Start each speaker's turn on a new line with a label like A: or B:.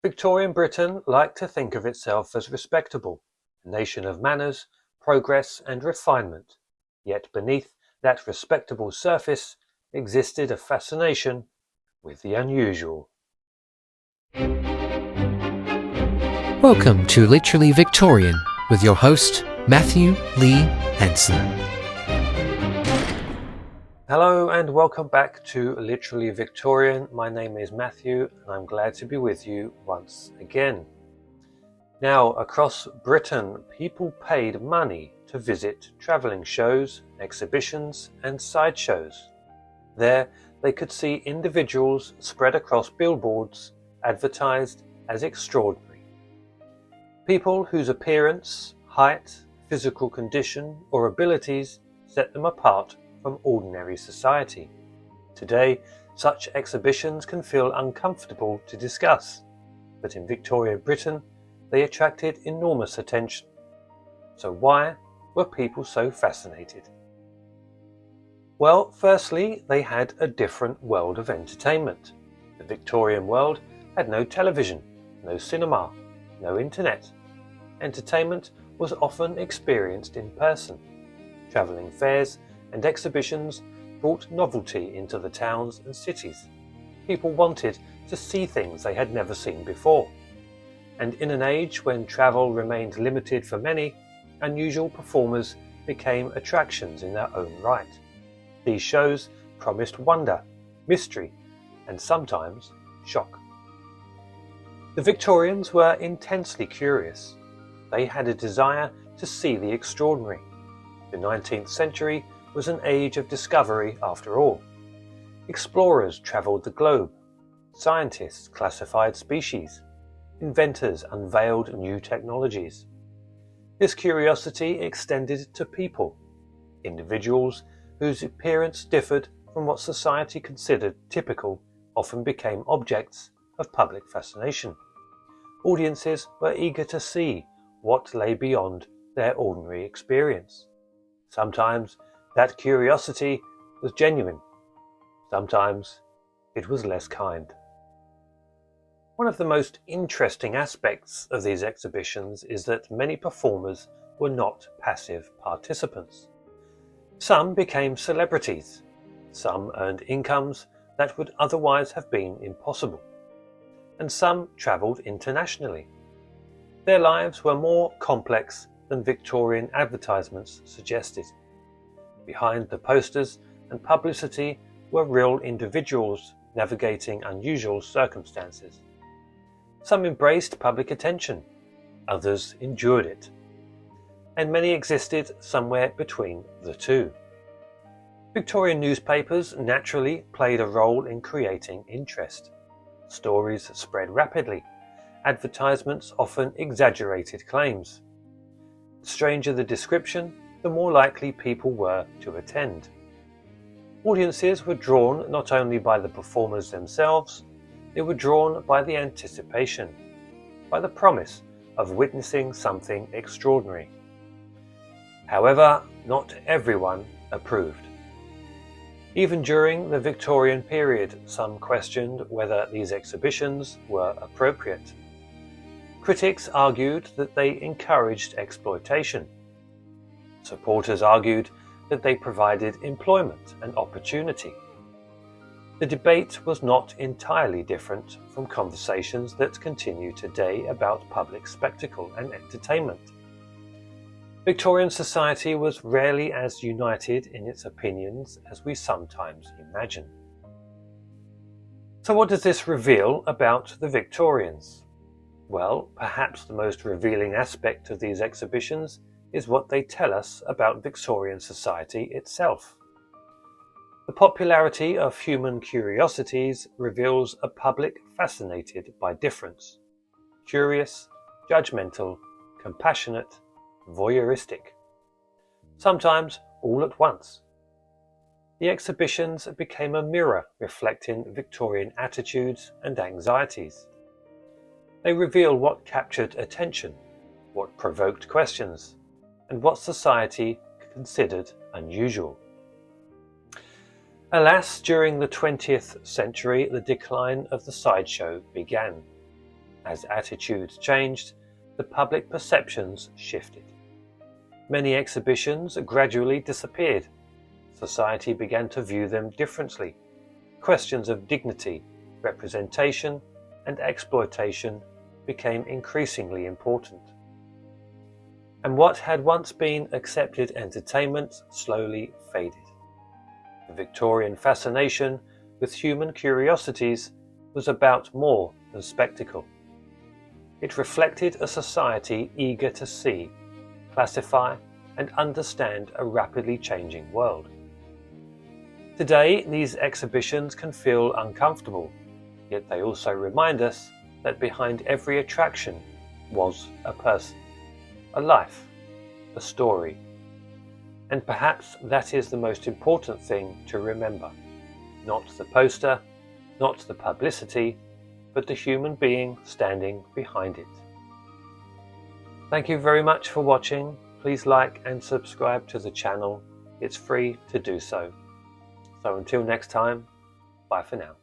A: Victorian Britain liked to think of itself as respectable, a nation of manners, progress and refinement, yet beneath that respectable surface existed a fascination with the unusual.
B: Welcome to Literally Victorian with your host, Matthew Lee Hanson.
A: Hello and welcome back to Literally Victorian. My name is Matthew and I'm glad to be with you once again. Now, across Britain, people paid money to visit travelling shows, exhibitions and sideshows. There, they could see individuals spread across billboards advertised as extraordinary. People whose appearance, height, physical condition or abilities set them apart from ordinary society. Today, such exhibitions can feel uncomfortable to discuss, but in Victorian Britain, they attracted enormous attention. So why were people so fascinated? Well, firstly, they had a different world of entertainment. The Victorian world had no television, no cinema, no internet. Entertainment was often experienced in person. Travelling fairs and exhibitions brought novelty into the towns and cities. People wanted to see things they had never seen before. And in an age when travel remained limited for many, unusual performers became attractions in their own right. These shows promised wonder, mystery, and sometimes shock. The Victorians were intensely curious. They had a desire to see the extraordinary. The 19th century was an age of discovery after all. Explorers travelled the globe. Scientists classified species. Inventors unveiled new technologies. This curiosity extended to people, individuals whose appearance differed from what society considered typical often became objects of public fascination. Audiences were eager to see what lay beyond their ordinary experience. Sometimes that curiosity was genuine. Sometimes it was less kind. One of the most interesting aspects of these exhibitions is that many performers were not passive participants. Some became celebrities. Some earned incomes that would otherwise have been impossible. And some travelled internationally. Their lives were more complex than Victorian advertisements suggested. Behind the posters and publicity were real individuals navigating unusual circumstances. Some embraced public attention, others endured it, and many existed somewhere between the two. Victorian newspapers naturally played a role in creating interest. Stories spread rapidly. Advertisements often exaggerated claims. The stranger the description, the more likely people were to attend. Audiences were drawn not only by the performers themselves, they were drawn by the anticipation, by the promise of witnessing something extraordinary. However, not everyone approved. Even during the Victorian period, some questioned whether these exhibitions were appropriate. Critics argued that they encouraged exploitation. Supporters argued that they provided employment and opportunity. The debate was not entirely different from conversations that continue today about public spectacle and entertainment. Victorian society was rarely as united in its opinions as we sometimes imagine. So what does this reveal about the Victorians? Well, perhaps the most revealing aspect of these exhibitions is what they tell us about Victorian society itself. The popularity of human curiosities reveals a public fascinated by difference, curious, judgmental, compassionate, voyeuristic, sometimes all at once. The exhibitions became a mirror reflecting Victorian attitudes and anxieties. They reveal what captured attention, what provoked questions, and what society considered unusual. Alas, during the 20th century, the decline of the sideshow began. As attitudes changed, the public perceptions shifted. Many exhibitions gradually disappeared. Society began to view them differently. Questions of dignity, representation, and exploitation became increasingly important. And what had once been accepted entertainment slowly faded. The Victorian fascination with human curiosities was about more than spectacle. It reflected a society eager to see, classify, and understand a rapidly changing world. Today, these exhibitions can feel uncomfortable, yet they also remind us that behind every attraction was a person, a life, a story. And perhaps that is the most important thing to remember. Not the poster, not the publicity, but the human being standing behind it. Thank you very much for watching. Please like and subscribe to the channel. It's free to do so. So until next time, bye for now.